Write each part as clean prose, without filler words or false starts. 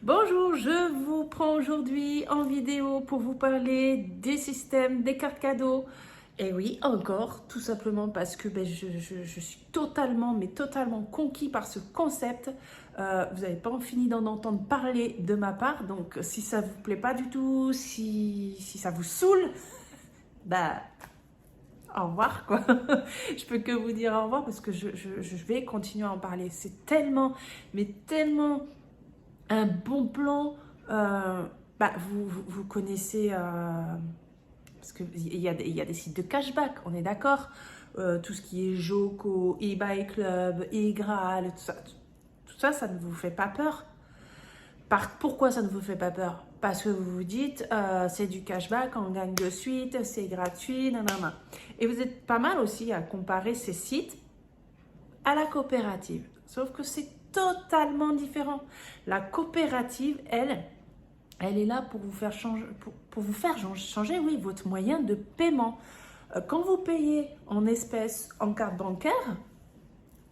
Bonjour, je vous prends aujourd'hui en vidéo pour vous parler des systèmes, des cartes cadeaux. Et oui, encore, tout simplement parce que je suis totalement, mais totalement conquis par ce concept. Vous n'avez pas fini d'en entendre parler de ma part, donc si ça vous plaît pas du tout, si ça vous saoule, bah au revoir quoi. Je peux que vous dire au revoir parce que je vais continuer à en parler. C'est tellement, mais tellement un bon plan. Vous connaissez, parce qu'il y a des sites de cashback, on est d'accord. Tout ce qui est Joko, eBay Club, eGraal, tout ça, ça ne vous fait pas peur. Pourquoi ça ne vous fait pas peur? Parce que vous vous dites, c'est du cashback, on gagne de suite, c'est gratuit, nanana. Et vous êtes pas mal aussi à comparer ces sites à la coopérative. Sauf que c'est totalement différent. La coopérative, elle est là pour vous faire changer, pour vous faire changer, oui, votre moyen de paiement. Quand vous payez en espèces, en carte bancaire,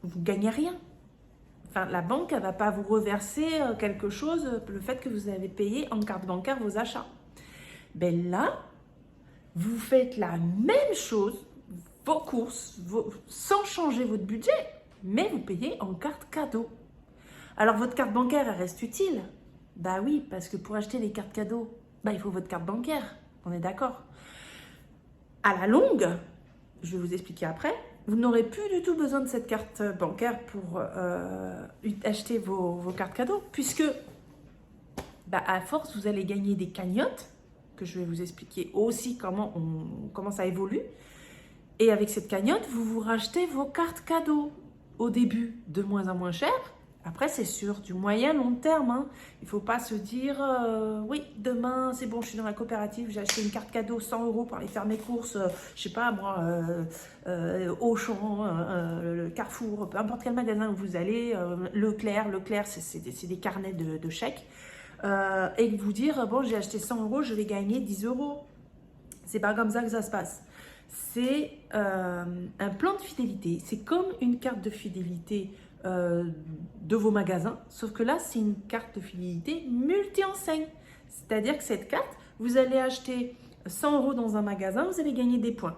vous ne gagnez rien. Enfin, la banque, elle ne va pas vous reverser quelque chose, le fait que vous avez payé en carte bancaire vos achats. Ben là, vous faites la même chose, vos courses, sans changer votre budget, mais vous payez en carte cadeau. Alors, votre carte bancaire, elle reste utile. Bah oui, parce que pour acheter les cartes cadeaux, bah, il faut votre carte bancaire. On est d'accord. À la longue, je vais vous expliquer après, vous n'aurez plus du tout besoin de cette carte bancaire pour acheter vos cartes cadeaux, puisque bah, à force, vous allez gagner des cagnottes, que je vais vous expliquer aussi comment ça évolue. Et avec cette cagnotte, vous vous rachetez vos cartes cadeaux au début de moins en moins cher. Après, c'est sur du moyen long terme. Hein. Il ne faut pas se dire oui, demain, c'est bon, je suis dans la coopérative, j'ai acheté une carte cadeau 100 € pour aller faire mes courses, je sais pas moi, Auchan, le Carrefour, peu importe quel magasin où vous allez, Leclerc, c'est des carnets de chèques. Et vous dire, bon, j'ai acheté 100 €, je vais gagner 10 €. C'est pas comme ça que ça se passe. C'est un plan de fidélité. C'est comme une carte de fidélité de vos magasins, sauf que là, c'est une carte de fidélité multi-enseigne. C'est-à-dire que cette carte, vous allez acheter 100 € dans un magasin, vous allez gagner des points.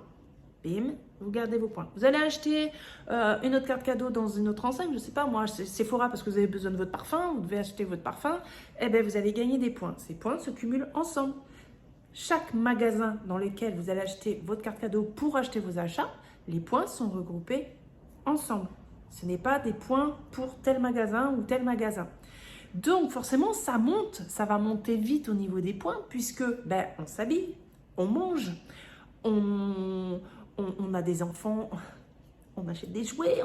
Bim, vous gardez vos points. Vous allez acheter une autre carte cadeau dans une autre enseigne, je ne sais pas moi, Sephora parce que vous avez besoin de votre parfum, vous devez acheter votre parfum, et bien vous allez gagner des points. Ces points se cumulent ensemble. Chaque magasin dans lequel vous allez acheter votre carte cadeau pour acheter vos achats, les points sont regroupés ensemble. Ce n'est pas des points pour tel magasin ou tel magasin. Donc forcément, ça monte, ça va monter vite au niveau des points puisque on s'habille, on mange, on a des enfants, on achète des jouets,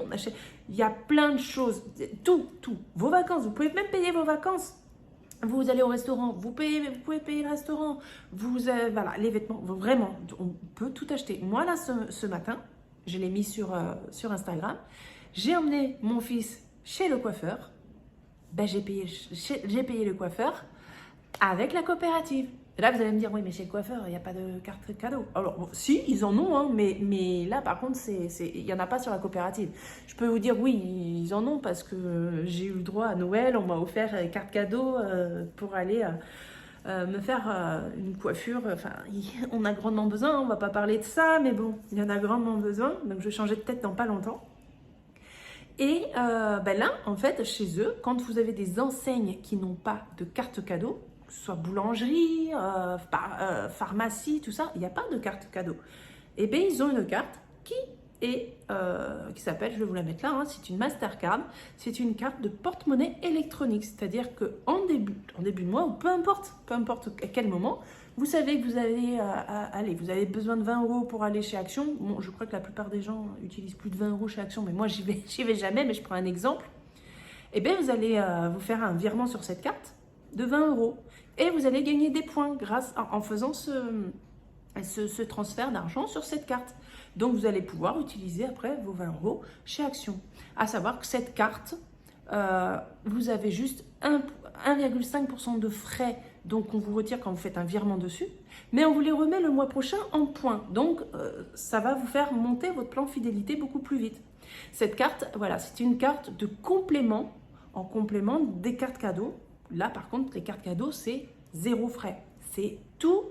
il y a plein de choses, tout. Vos vacances, vous pouvez même payer vos vacances. Vous allez au restaurant, vous pouvez payer le restaurant, voilà, les vêtements, vraiment, on peut tout acheter. Moi, là, ce matin, je l'ai mis sur Instagram, j'ai emmené mon fils chez le coiffeur, j'ai payé le coiffeur avec la coopérative. Et là, vous allez me dire, oui, mais chez le coiffeur, il n'y a pas de carte cadeau. Alors, bon, si, ils en ont, hein, mais là, par contre, il n'y en a pas sur la coopérative. Je peux vous dire, oui, ils en ont parce que j'ai eu le droit à Noël, on m'a offert une carte cadeau pour aller me faire une coiffure. Enfin, on a grandement besoin, on ne va pas parler de ça, mais bon, il y en a grandement besoin. Donc, je vais changer de tête dans pas longtemps. Et là, en fait, chez eux, quand vous avez des enseignes qui n'ont pas de carte cadeau, que ce soit boulangerie, pharmacie, tout ça, il n'y a pas de carte cadeau. Et bien, ils ont une carte qui s'appelle, je vais vous la mettre là, hein, c'est une Mastercard, c'est une carte de porte-monnaie électronique. C'est-à-dire qu'en début de mois, ou peu importe à quel moment, vous savez que vous avez besoin de 20 € pour aller chez Action. Bon, je crois que la plupart des gens utilisent plus de 20 € chez Action, mais moi, j'y vais jamais, mais je prends un exemple. Et bien, vous allez vous faire un virement sur cette carte de 20 € et vous allez gagner des points en faisant ce transfert d'argent sur cette carte. Donc, vous allez pouvoir utiliser après vos 20 € chez Action. À savoir que cette carte, vous avez juste 1,5% de frais, donc on vous retire quand vous faites un virement dessus, mais on vous les remet le mois prochain en points. Donc, ça va vous faire monter votre plan fidélité beaucoup plus vite. Cette carte, voilà, c'est une carte de complément, en complément des cartes cadeaux Là, par contre, les cartes cadeaux, c'est 0 frais. C'est tout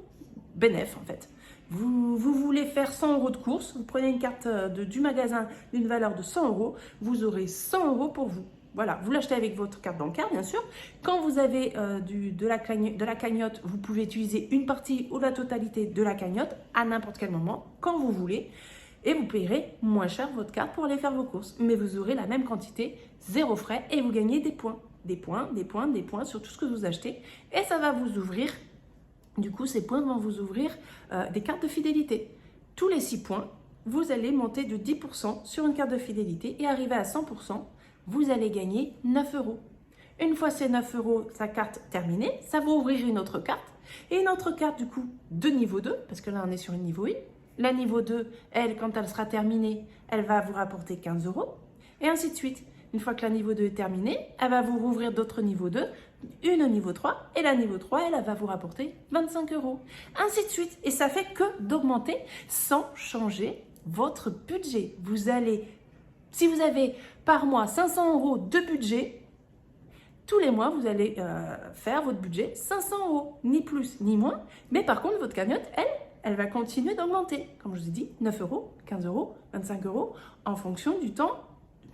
bénef, en fait. Vous voulez faire 100 € de course, vous prenez une carte du magasin d'une valeur de 100 €, vous aurez 100 € pour vous. Voilà, vous l'achetez avec votre carte bancaire, bien sûr. Quand vous avez de la cagnotte, vous pouvez utiliser une partie ou la totalité de la cagnotte à n'importe quel moment, quand vous voulez. Et vous payerez moins cher votre carte pour aller faire vos courses. Mais vous aurez la même quantité, 0 frais, et vous gagnez des points. Des points, des points, des points sur tout ce que vous achetez. Et ça va vous ouvrir, du coup, ces points vont vous ouvrir des cartes de fidélité. Tous les 6 points, vous allez monter de 10% sur une carte de fidélité et arriver à 100%. Vous allez gagner 9 €. Une fois ces 9 €, sa carte terminée, ça va ouvrir une autre carte. Et une autre carte, du coup, de niveau 2, parce que là, on est sur une niveau 1. La niveau 2, elle, quand elle sera terminée, elle va vous rapporter 15 €. Et ainsi de suite. Une fois que la niveau 2 est terminée, elle va vous rouvrir d'autres niveaux 2, une au niveau 3. Et la niveau 3, elle va vous rapporter 25 €. Ainsi de suite. Et ça fait que d'augmenter sans changer votre budget. Vous allez, si vous avez par mois 500 € de budget, tous les mois, vous allez faire votre budget 500 €, ni plus ni moins. Mais par contre, votre cagnotte, elle va continuer d'augmenter. Comme je vous ai dit, 9 €, 15 €, 25 € en fonction du temps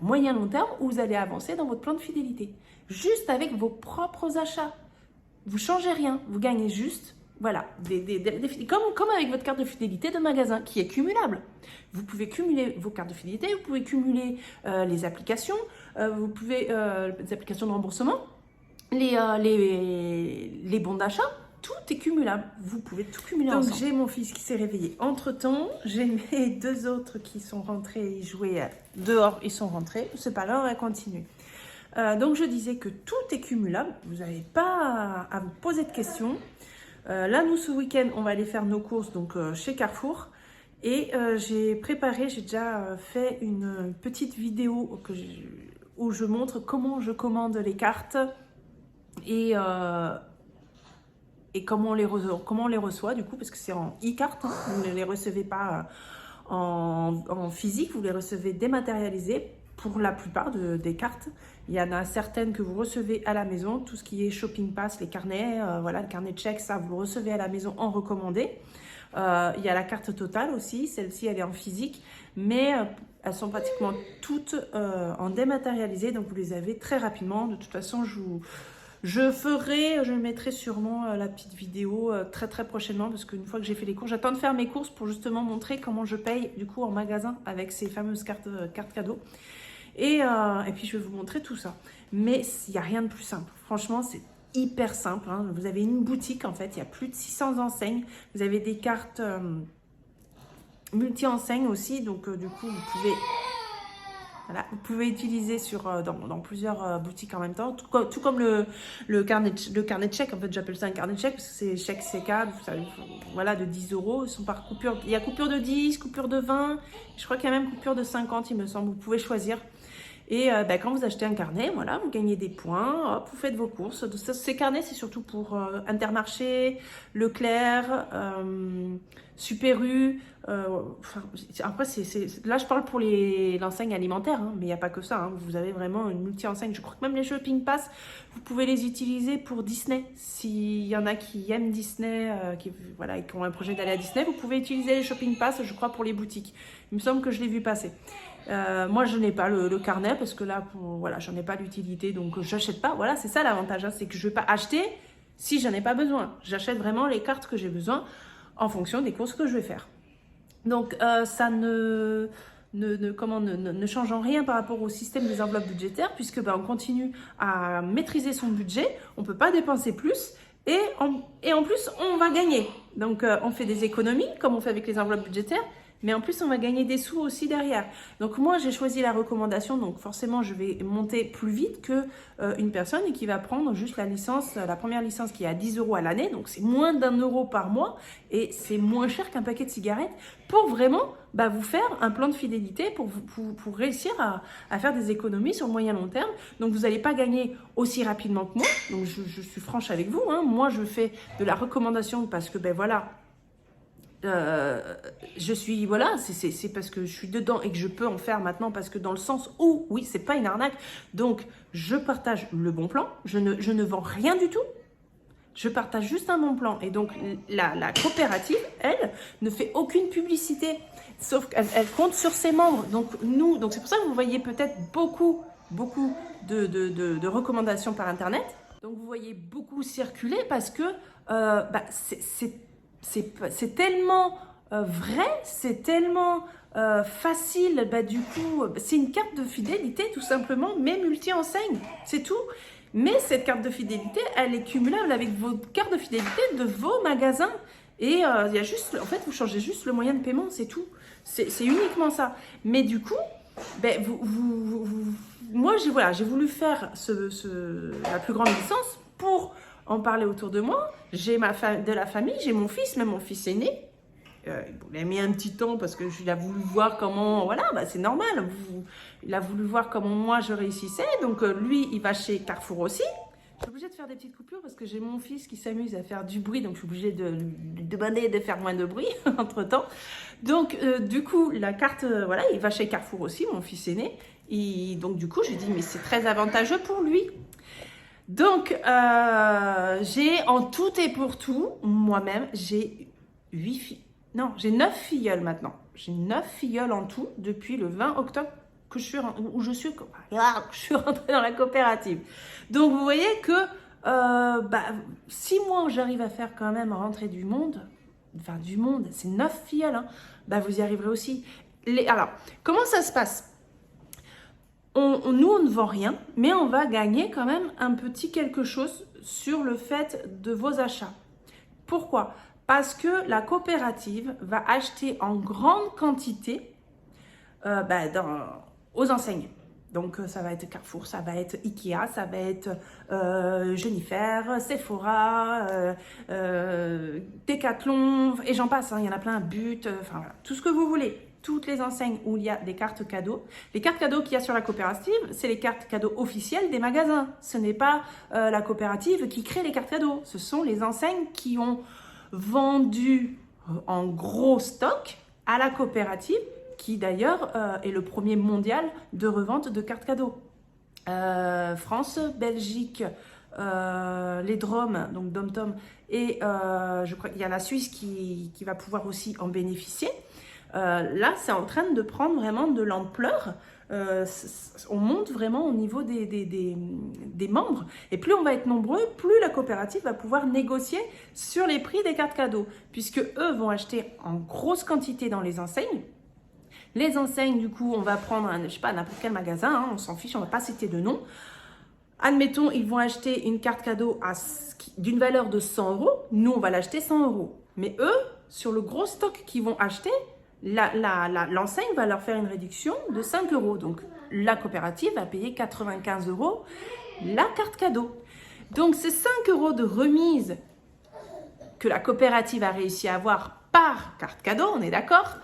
moyen long terme où vous allez avancer dans votre plan de fidélité. Juste avec vos propres achats. Vous ne changez rien, vous gagnez juste, voilà, comme avec votre carte de fidélité de magasin qui est cumulable. Vous pouvez cumuler vos cartes de fidélité, vous pouvez cumuler les applications, vous pouvez les applications de remboursement, les bons d'achat. Tout est cumulable. Vous pouvez tout cumuler ensemble. Donc, j'ai mon fils qui s'est réveillé entre-temps. J'ai mes 2 autres qui sont rentrés. Ils jouaient dehors. Ils sont rentrés. C'est pas grave, on va continuer. Donc, je disais que tout est cumulable. Vous n'avez pas à vous poser de questions. Là, nous, ce week-end, on va aller faire nos courses donc, chez Carrefour. Et j'ai déjà fait une petite vidéo où je montre comment je commande les cartes et comment on les reçoit du coup, parce que c'est en e-carte, hein. Vous ne les recevez pas en physique, vous les recevez dématérialisées pour la plupart des cartes. Il y en a certaines que vous recevez à la maison, tout ce qui est shopping pass, les carnets, voilà, le carnet de chèques, ça vous le recevez à la maison en recommandé. Il y a la carte totale aussi, celle-ci elle est en physique, mais elles sont pratiquement toutes en dématérialisé, donc vous les avez très rapidement. De toute façon, je mettrai sûrement la petite vidéo très prochainement, parce qu'une fois que j'ai fait les courses, j'attends de faire mes courses pour justement montrer comment je paye du coup en magasin avec ces fameuses cartes cadeaux. Et puis je vais vous montrer tout ça. Mais il n'y a rien de plus simple. Franchement, c'est hyper simple, hein. Vous avez une boutique en fait, il y a plus de 600 enseignes. Vous avez des cartes multi-enseignes aussi, donc du coup vous pouvez utiliser dans plusieurs boutiques en même temps, tout comme le carnet de chèques. En fait, j'appelle ça un carnet de chèques parce que c'est chèques C4, voilà, de 10 €. Ils sont par coupure. Il y a coupure de 10, coupure de 20. Je crois qu'il y a même coupure de 50, il me semble. Vous pouvez choisir. Et quand vous achetez un carnet, voilà, vous gagnez des points, hop, vous faites vos courses. Ces carnets, c'est surtout pour Intermarché, Leclerc, Super U. Après, là, je parle pour l'enseigne alimentaire, hein, mais il n'y a pas que ça. Hein. Vous avez vraiment une multi-enseigne. Je crois que même les shopping pass, vous pouvez les utiliser pour Disney. S'il y en a qui aiment Disney, qui ont un projet d'aller à Disney, vous pouvez utiliser les shopping pass, je crois, pour les boutiques. Il me semble que je l'ai vu passer. Moi, je n'ai pas le carnet parce que là, voilà, j'en ai pas d'utilité, donc j'achète pas. Voilà, c'est ça l'avantage, hein, c'est que je vais pas acheter si j'en ai pas besoin. J'achète vraiment les cartes que j'ai besoin en fonction des courses que je vais faire. Donc, ça ne change en rien par rapport au système des enveloppes budgétaires, puisque on continue à maîtriser son budget, on peut pas dépenser plus. Et en plus, on va gagner. Donc, on fait des économies, comme on fait avec les enveloppes budgétaires, mais en plus, on va gagner des sous aussi derrière. Donc, moi, j'ai choisi la recommandation. Donc, forcément, je vais monter plus vite que une personne qui va prendre juste la première licence qui est à 10 € à l'année. Donc, c'est moins d'1 € par mois et c'est moins cher qu'un paquet de cigarettes pour vraiment vous faire un plan de fidélité pour réussir à faire des économies sur le moyen long terme. Donc, vous n'allez pas gagner aussi rapidement que moi. Donc, je suis franche avec vous, hein. Moi, je fais de la recommandation parce que, voilà, je suis, voilà, c'est parce que je suis dedans et que je peux en faire maintenant, parce que dans le sens où, oui, c'est pas une arnaque, donc je partage le bon plan, je ne vends rien du tout, je partage juste un bon plan. Et donc la coopérative, elle, ne fait aucune publicité, sauf qu'elle compte sur ses membres. Donc c'est pour ça que vous voyez peut-être beaucoup de recommandations par Internet. Donc vous voyez beaucoup circuler parce que c'est tellement vrai, c'est tellement facile. Du coup, c'est une carte de fidélité tout simplement, mais multi-enseigne, c'est tout. Mais cette carte de fidélité, elle est cumulable avec vos cartes de fidélité de vos magasins. Et il y a juste, en fait, vous changez juste le moyen de paiement, c'est tout. C'est uniquement ça. Mais du coup, moi, j'ai voulu faire la plus grande licence pour en parler autour de moi. J'ai de la famille, j'ai mon fils, même mon fils aîné. Il a mis un petit temps parce que il a voulu voir comment, voilà, c'est normal. Il a voulu voir comment moi je réussissais. Donc lui, il va chez Carrefour aussi. Je suis obligée de faire des petites coupures parce que j'ai mon fils qui s'amuse à faire du bruit. Donc je suis obligée de demander de faire moins de bruit entre-temps. Donc du coup, la carte, voilà, il va chez Carrefour aussi, mon fils aîné. Et donc du coup, j'ai dit, mais c'est très avantageux pour lui. Donc j'ai en tout et pour tout, moi-même, j'ai 8 filles. Non, j'ai 9 filleuls maintenant. J'ai 9 filleuls en tout depuis le 20 octobre que je suis rentrée dans la coopérative. Donc, vous voyez que si moi, j'arrive à faire quand même rentrer du monde, c'est 9 filleuls, hein, vous y arriverez aussi. Alors, comment ça se passe ? Nous, on ne vend rien, mais on va gagner quand même un petit quelque chose sur le fait de vos achats. Pourquoi ? Parce que la coopérative va acheter en grande quantité aux enseignes. Donc, ça va être Carrefour, ça va être Ikea, ça va être Jennifer, Sephora, Decathlon, et j'en passe, hein, il y en a plein, But, voilà, tout ce que vous voulez. Toutes les enseignes où il y a des cartes cadeaux. Les cartes cadeaux qu'il y a sur la coopérative, c'est les cartes cadeaux officielles des magasins. Ce n'est pas la coopérative qui crée les cartes cadeaux. Ce sont les enseignes qui ont vendu en gros stock à la coopérative, qui d'ailleurs est le premier mondial de revente de cartes cadeaux. France, Belgique, les Drômes, donc Dom-Tom, et je crois qu'il y a la Suisse qui va pouvoir aussi en bénéficier. Là, c'est en train de prendre vraiment de l'ampleur. On monte vraiment au niveau des membres. Et plus on va être nombreux, plus la coopérative va pouvoir négocier sur les prix des cartes cadeaux, puisque eux vont acheter en grosse quantité dans les enseignes. Les enseignes, du coup, on va prendre, n'importe quel magasin, hein, on s'en fiche, on ne va pas citer de nom. Admettons, ils vont acheter une carte cadeau d'une valeur de 100 €. Nous, on va l'acheter 100 €. Mais eux, sur le gros stock qu'ils vont acheter, l'enseigne va leur faire une réduction de 5 €. Donc, la coopérative va payer 95 € la carte cadeau. Donc, ces 5 € de remise que la coopérative a réussi à avoir par carte cadeau, on est d'accord,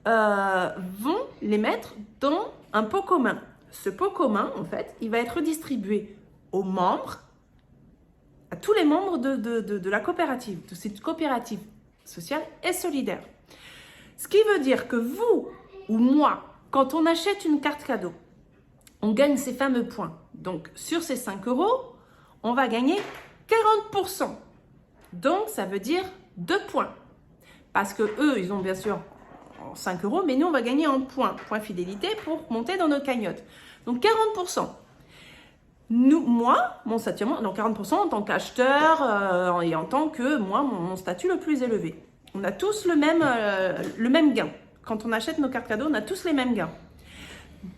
vont les mettre dans un pot commun. Ce pot commun, en fait, il va être distribué aux membres, à tous les membres de la coopérative, de cette coopérative sociale et solidaire. Ce qui veut dire que vous ou moi, quand on achète une carte cadeau, on gagne ces fameux points. Donc, sur ces 5 €, on va gagner 40%. Donc, ça veut dire 2 points. Parce que eux, ils ont bien sûr 5 €, mais nous, on va gagner en points. Points fidélité pour monter dans notre cagnotte. Donc, 40%. Moi, mon statut, donc 40% en tant qu'acheteur et en tant que, moi, mon statut le plus élevé. On a tous le même gain. Quand on achète nos cartes cadeaux, on a tous les mêmes gains.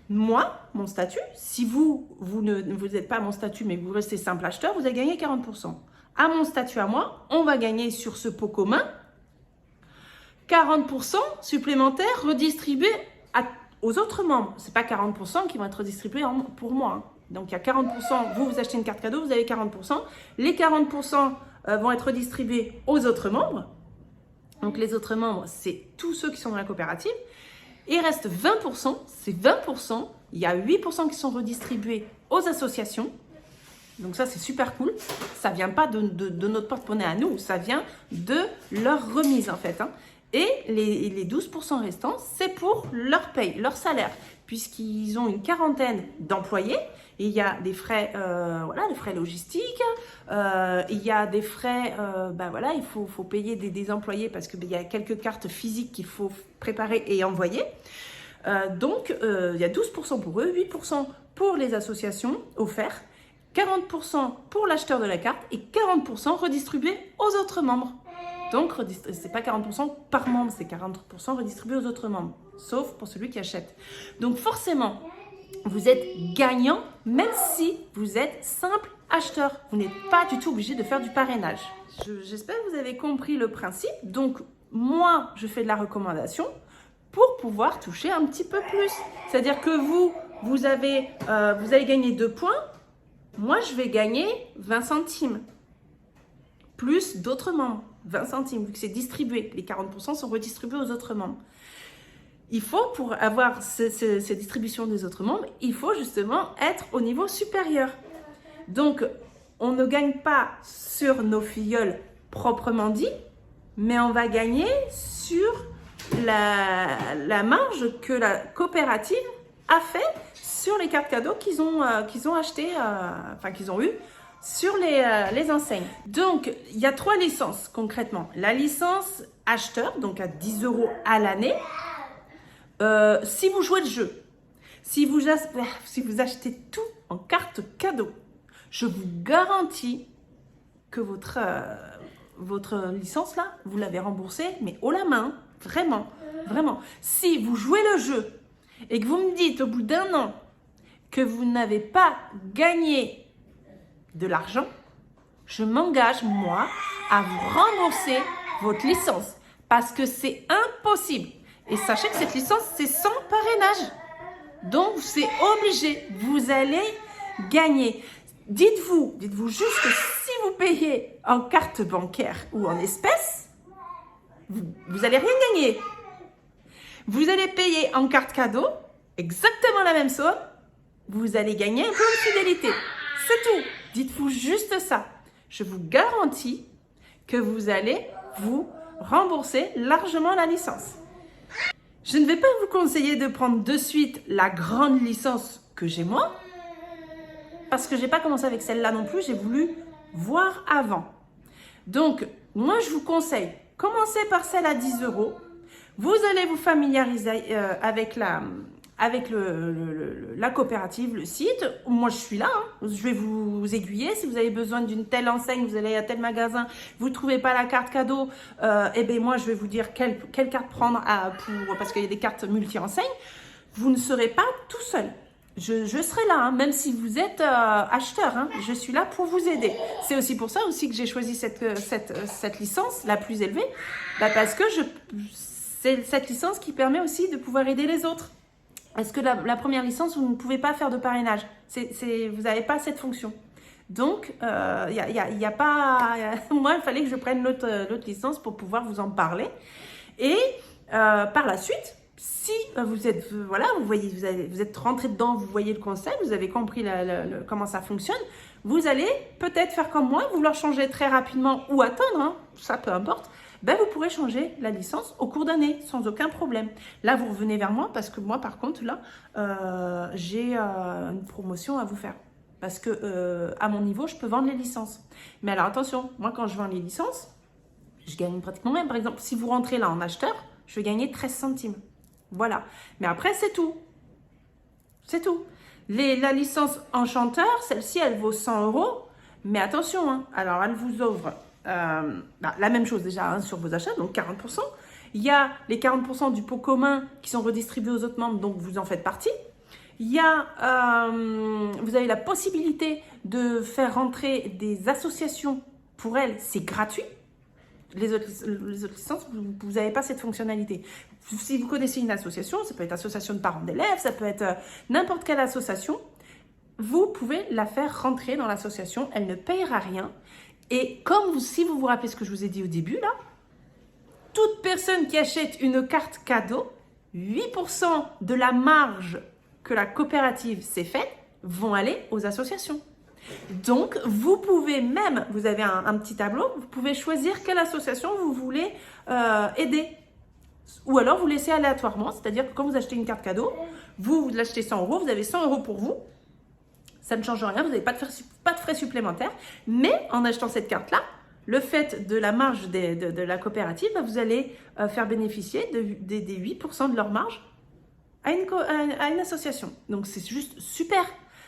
Moi, mon statut, si vous n'êtes pas à mon statut, mais vous restez simple acheteur, vous allez gagner 40%. À mon statut à moi, on va gagner sur ce pot commun 40% supplémentaires redistribués aux autres membres. Ce n'est pas 40% qui vont être redistribués pour moi. Hein. Donc, il y a 40%, vous achetez une carte cadeau, vous avez 40%. Les 40% vont être redistribués aux autres membres. Donc, les autres membres, c'est tous ceux qui sont dans la coopérative. Et il reste 20%, c'est 20%. Il y a 8% qui sont redistribués aux associations. Donc ça, c'est super cool. Ça ne vient pas de notre porte-monnaie à nous, ça vient de leur remise en fait. Hein. Et les 12% restants, c'est pour leur paye, leur salaire, puisqu'ils ont une quarantaine d'employés. Et il y a des frais, voilà, des frais logistiques, il y a des frais, voilà, il faut payer des employés parce qu'il y a quelques cartes physiques qu'il faut préparer et envoyer. Donc, il y a 12% pour eux, 8% pour les associations offertes, 40% pour l'acheteur de la carte et 40% redistribués aux autres membres. Donc, ce n'est pas 40% par membre, c'est 40% redistribués aux autres membres, sauf pour celui qui achète. Donc, forcément, vous êtes gagnant, même si vous êtes simple acheteur. Vous n'êtes pas du tout obligé de faire du parrainage. J'espère que vous avez compris le principe. Donc, moi, je fais de la recommandation pour pouvoir toucher un petit peu plus. C'est-à-dire que vous allez gagner 2 points. Moi, je vais gagner 20 centimes. Plus d'autres membres. 20 centimes, vu que c'est distribué. Les 40% sont redistribués aux autres membres. Il faut, pour avoir ces distributions des autres membres, il faut justement être au niveau supérieur. Donc, on ne gagne pas sur nos filleuls proprement dit, mais on va gagner sur la marge que la coopérative a fait sur les cartes cadeaux qu'ils ont achetées, qu'ils ont eues sur les enseignes. Donc, il y a 3 licences concrètement. La licence acheteur, donc à 10 € à l'année. Si vous jouez le jeu, si vous achetez tout en carte cadeau, je vous garantis que votre licence là, vous l'avez remboursée, mais haut la main, vraiment, vraiment. Si vous jouez le jeu et que vous me dites au bout d'1 an que vous n'avez pas gagné de l'argent, je m'engage, moi, à vous rembourser votre licence parce que c'est impossible. Et sachez que cette licence, c'est sans parrainage. Donc, c'est obligé. Vous allez gagner. Dites-vous juste que si vous payez en carte bancaire ou en espèces, vous n'allez rien gagner. Vous allez payer en carte cadeau, exactement la même somme, vous allez gagner un peu de fidélité. C'est tout. Dites-vous juste ça. Je vous garantis que vous allez vous rembourser largement la licence. Je ne vais pas vous conseiller de prendre de suite la grande licence que j'ai moi, parce que je n'ai pas commencé avec celle-là non plus, j'ai voulu voir avant. Donc, moi je vous conseille, commencez par celle à 10 €. Vous allez vous familiariser avec la coopérative, le site. Moi, je suis là. Je vais vous aiguiller. Si vous avez besoin d'une telle enseigne, vous allez à tel magasin, vous ne trouvez pas la carte cadeau, moi, je vais vous dire quelle carte prendre parce qu'il y a des cartes multi-enseignes. Vous ne serez pas tout seul. Je serai là, même si vous êtes acheteur. Je suis là pour vous aider. C'est aussi pour ça aussi que j'ai choisi cette licence la plus élevée, parce que c'est cette licence qui permet aussi de pouvoir aider les autres. Est-ce que la première licence, vous ne pouvez pas faire de parrainage? Vous n'avez pas cette fonction. Donc, y a pas... moi, il fallait que je prenne l'autre licence pour pouvoir vous en parler. Et par la suite, si vous êtes, vous êtes rentré dedans, vous voyez le concept, vous avez compris comment ça fonctionne, vous allez peut-être faire comme moi, vouloir changer très rapidement ou attendre, ça peu importe. Vous pourrez changer la licence au cours d'année sans aucun problème. Là, vous revenez vers moi parce que moi, par contre, là, j'ai une promotion à vous faire. Parce que à mon niveau, je peux vendre les licences. Mais alors, attention, moi, quand je vends les licences, je gagne pratiquement rien. Par exemple, si vous rentrez là en acheteur, je vais gagner 13 centimes. Voilà. Mais après, c'est tout. C'est tout. La licence enchanteur, celle-ci, elle vaut 100 €. Mais attention, alors, elle vous offre... la même chose déjà sur vos achats, donc 40%. Il y a les 40% du pot commun qui sont redistribués aux autres membres, donc vous en faites partie. Il y a, vous avez la possibilité de faire rentrer des associations. Pour elles, c'est gratuit. Les autres licences, vous n'avez pas cette fonctionnalité. Si vous connaissez une association, ça peut être association de parents d'élèves, ça peut être n'importe quelle association, vous pouvez la faire rentrer dans l'association, elle ne payera rien. Et si vous vous rappelez ce que je vous ai dit au début, là, toute personne qui achète une carte cadeau, 8% de la marge que la coopérative s'est faite vont aller aux associations. Donc, vous pouvez même, vous avez un petit tableau, vous pouvez choisir quelle association vous voulez aider. Ou alors vous laissez aléatoirement, c'est-à-dire que quand vous achetez une carte cadeau, vous l'achetez 100 euros, vous avez 100 euros pour vous. Ça ne change rien, vous n'avez pas de frais supplémentaires. Mais en achetant cette carte-là, le fait de la marge de la coopérative, vous allez faire bénéficier des 8% de leur marge à une association. Donc c'est juste super,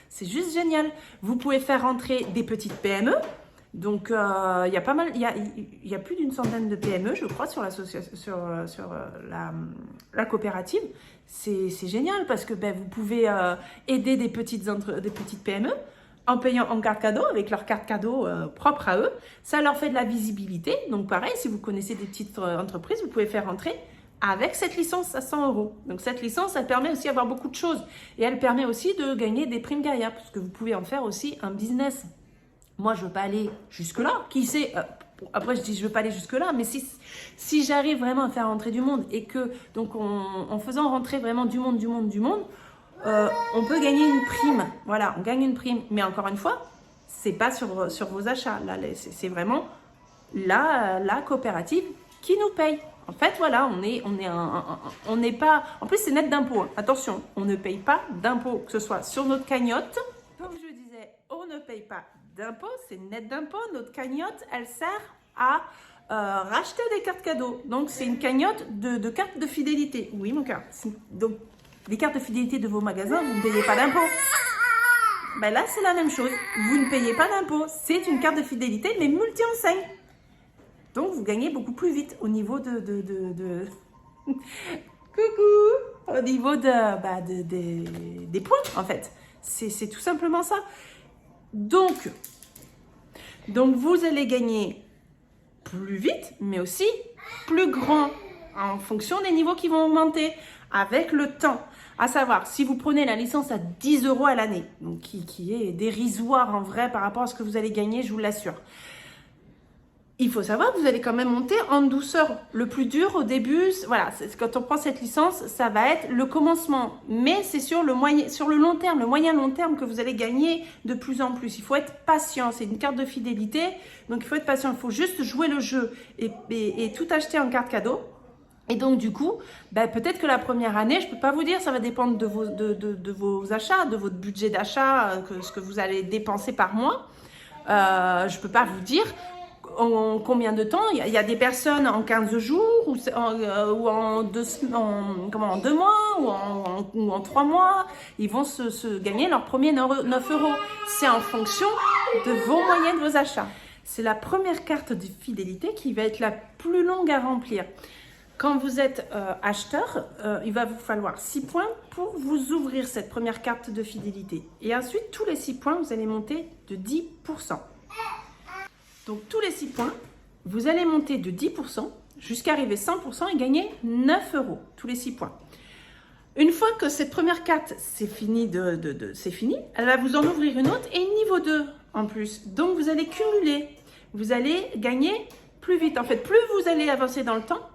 c'est juste génial. Vous pouvez faire rentrer des petites PME. Donc il y a pas mal, il y a plus d'une centaine de PME, je crois, sur la coopérative. C'est génial parce que vous pouvez aider des petites PME en payant en carte cadeau, avec leur carte cadeau propre à eux. Ça leur fait de la visibilité. Donc pareil, si vous connaissez des petites entreprises, vous pouvez faire rentrer avec cette licence à 100 euros. Donc cette licence, elle permet aussi d'avoir beaucoup de choses. Et elle permet aussi de gagner des primes Gaïa, parce que vous pouvez en faire aussi un business. Moi, je ne veux pas aller jusque-là. Qui sait après, je dis je ne veux pas aller jusque-là, mais si j'arrive vraiment à faire rentrer du monde et que, donc en faisant rentrer vraiment du monde, on peut gagner une prime. Voilà, on gagne une prime. Mais encore une fois, ce n'est pas sur vos achats. Là, c'est vraiment la coopérative qui nous paye. En fait, voilà, on n'est pas... En plus, c'est net d'impôts. Hein. Attention, on ne paye pas d'impôts, que ce soit sur notre cagnotte. Comme je disais, on ne paye pas d'impôts, c'est net d'impôts. Notre cagnotte, elle sert à racheter des cartes cadeaux. Donc, c'est une cagnotte de cartes de fidélité. Oui, mon cœur. Donc, les cartes de fidélité de vos magasins, vous ne payez pas d'impôts. Là, c'est la même chose. Vous ne payez pas d'impôts. C'est une carte de fidélité, mais multi-enseigne. Donc, vous gagnez beaucoup plus vite au niveau Coucou! Au niveau des points, en fait. C'est tout simplement ça. Donc, vous allez gagner plus vite, mais aussi plus grand en fonction des niveaux qui vont augmenter avec le temps. À savoir, si vous prenez la licence à 10 euros à l'année, donc qui est dérisoire en vrai par rapport à ce que vous allez gagner, je vous l'assure. Il faut savoir que vous allez quand même monter en douceur. Le plus dur au début, voilà, quand on prend cette licence, ça va être le commencement. Mais c'est sur le long terme, le moyen long terme que vous allez gagner de plus en plus. Il faut être patient, c'est une carte de fidélité. Donc il faut être patient, il faut juste jouer le jeu et tout acheter en carte cadeau. Et donc du coup, peut-être que la première année, je ne peux pas vous dire, ça va dépendre de vos achats, de votre budget d'achat, ce que vous allez dépenser par mois. Je ne peux pas vous dire en combien de temps. Il y a des personnes en 15 jours ou en 2 mois ou en 3 mois, ils vont se gagner leur premier 9 euros. C'est en fonction de vos moyens, de vos achats. C'est la première carte de fidélité qui va être la plus longue à remplir. Quand vous êtes acheteur, il va vous falloir 6 points pour vous ouvrir cette première carte de fidélité. Et ensuite, tous les 6 points, vous allez monter de 10%. Donc, tous les 6 points, vous allez monter de 10% jusqu'à arriver 100% et gagner 9 euros, tous les 6 points. Une fois que cette première carte, c'est fini, c'est fini, elle va vous en ouvrir une autre et une niveau 2 en plus. Donc, vous allez cumuler, vous allez gagner plus vite. En fait, plus vous allez avancer dans le temps,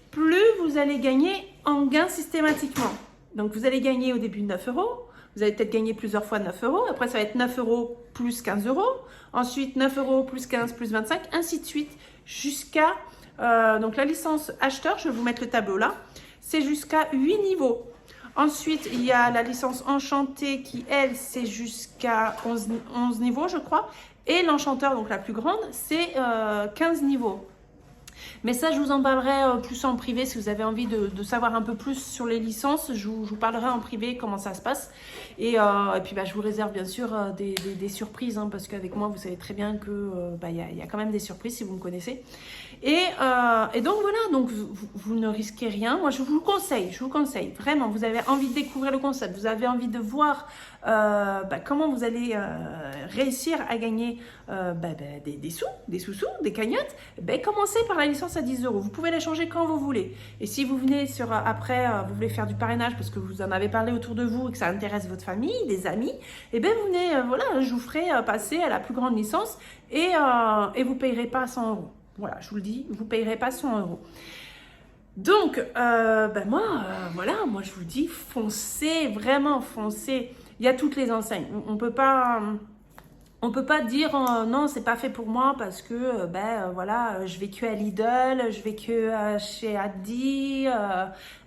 plus vous allez gagner en gain systématiquement. Donc, vous allez gagner au début 9 euros. Vous allez peut-être gagner plusieurs fois 9 euros. Après, ça va être 9 euros plus 15 euros. Ensuite, 9 euros plus 15 plus 25, ainsi de suite, jusqu'à... donc, la licence acheteur, je vais vous mettre le tableau là, c'est jusqu'à 8 niveaux. Ensuite, il y a la licence enchantée qui, elle, c'est jusqu'à 11 niveaux, je crois. Et l'enchanteur, donc la plus grande, c'est 15 niveaux. Mais ça, je vous en parlerai plus en privé si vous avez envie de savoir un peu plus sur les licences. Je vous parlerai en privé comment ça se passe. Et puis, je vous réserve bien sûr des surprises, hein, parce qu'avec moi, vous savez très bien que y a quand même des surprises si vous me connaissez. Et donc, voilà, donc vous ne risquez rien. Moi, je vous le conseille, vraiment. Vous avez envie de découvrir le concept, vous avez envie de voir comment vous allez réussir à gagner des sous, des cagnottes. Commencez par la licence à 10 euros. Vous pouvez la changer quand vous voulez. Et si vous venez après, vous voulez faire du parrainage parce que vous en avez parlé autour de vous et que ça intéresse votre famille, des amis, vous venez, je vous ferai passer à la plus grande licence et vous ne payerez pas 100 euros. Voilà, je vous le dis, vous ne payerez pas 100 euros. Donc, moi, je vous dis, foncez, vraiment foncez. Il y a toutes les enseignes. On peut pas... On peut pas dire non, c'est pas fait pour moi parce que voilà, je vais que à Lidl, je vais que chez Aldi.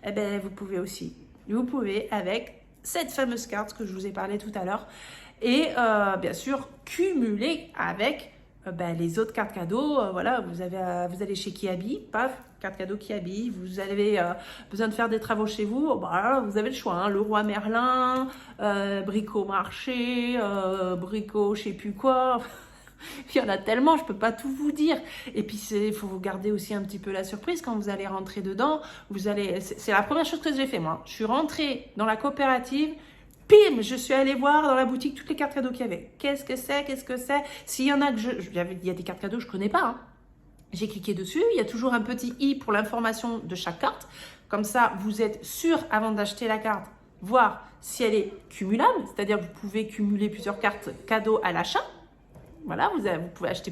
Eh ben vous pouvez aussi. Vous pouvez avec cette fameuse carte que je vous ai parlé tout à l'heure et bien sûr cumuler avec les autres cartes cadeaux. Voilà, vous allez chez Kiabi, paf, carte cadeau Kiabi. Vous avez besoin de faire des travaux chez vous, bah, vous avez le choix. Hein, Leroy Merlin, Brico Marché, Brico je sais plus quoi. Il y en a tellement, je peux pas tout vous dire. Et puis il faut vous garder aussi un petit peu la surprise quand vous allez rentrer dedans. C'est la première chose que j'ai fait moi. Je suis rentrée dans la coopérative. Pim, je suis allée voir dans la boutique toutes les cartes cadeaux qu'il y avait. Qu'est-ce que c'est? Qu'est-ce que c'est? S'il y en a que il y a des cartes cadeaux que je connais pas. Hein. J'ai cliqué dessus. Il y a toujours un petit i pour l'information de chaque carte. Comme ça, vous êtes sûr avant d'acheter la carte, voir si elle est cumulable. C'est-à-dire que vous pouvez cumuler plusieurs cartes cadeaux à l'achat. Voilà, vous pouvez acheter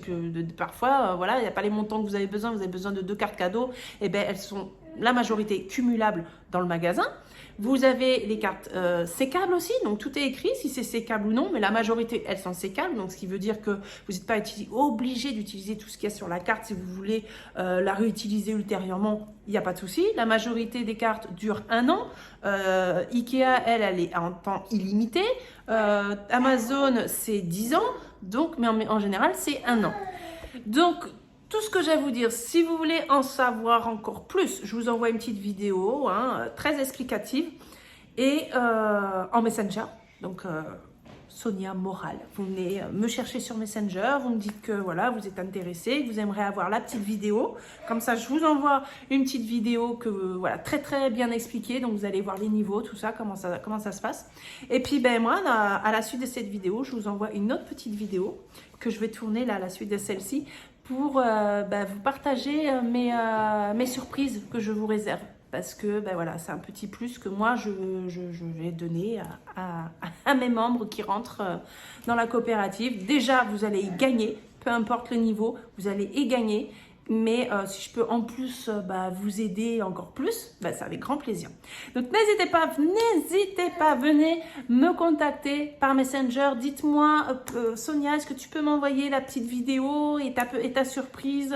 parfois, voilà, il n'y a pas les montants que vous avez besoin de 2 cartes cadeaux, et bien elles sont la majorité cumulables dans le magasin. Vous avez les cartes sécables aussi, donc tout est écrit si c'est sécable ou non, mais la majorité elles sont sécables, donc ce qui veut dire que vous n'êtes pas obligé d'utiliser tout ce qu'il y a sur la carte si vous voulez la réutiliser ultérieurement, il n'y a pas de souci. La majorité des cartes durent 1 an. Ikea, elle est en temps illimité. Amazon, c'est 10 ans. Donc, mais en général, c'est 1 an. Donc, tout ce que j'ai à vous dire, si vous voulez en savoir encore plus, je vous envoie une petite vidéo très explicative et en Messenger. Donc, Sonia Moral. Vous venez me chercher sur Messenger, vous me dites que voilà, vous êtes intéressé, que vous aimeriez avoir la petite vidéo. Comme ça, je vous envoie une petite vidéo voilà, très très bien expliquée. Donc, vous allez voir les niveaux, tout ça, comment ça se passe. Et puis, moi, à la suite de cette vidéo, je vous envoie une autre petite vidéo que je vais tourner là, à la suite de celle-ci pour vous partager mes surprises que je vous réserve. Parce que voilà, c'est un petit plus que moi, je vais donner à mes membres qui rentrent dans la coopérative. Déjà, vous allez y gagner, peu importe le niveau, vous allez y gagner. Mais si je peux en plus vous aider encore plus, c'est avec grand plaisir. Donc n'hésitez pas, venez me contacter par Messenger. Dites-moi, Sonia, est-ce que tu peux m'envoyer la petite vidéo et ta surprise?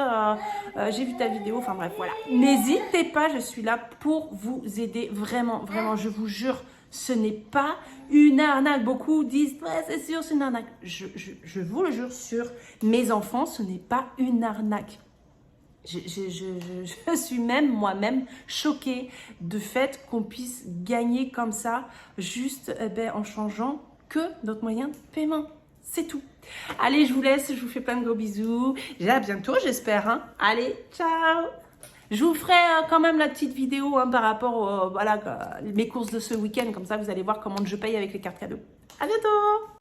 J'ai vu ta vidéo, enfin bref, voilà. N'hésitez pas, je suis là pour vous aider. Vraiment, vraiment, je vous jure, ce n'est pas une arnaque. Beaucoup disent, ouais, c'est sûr, c'est une arnaque. Je vous le jure sur mes enfants, ce n'est pas une arnaque. Je suis même moi-même choquée de fait qu'on puisse gagner comme ça, juste en changeant que notre moyen de paiement. C'est tout. Allez, je vous laisse, je vous fais plein de gros bisous. À bientôt, j'espère. Hein. Allez, ciao. Je vous ferai quand même la petite vidéo par rapport aux mes courses de ce week-end. Comme ça, vous allez voir comment je paye avec les cartes cadeaux. À bientôt.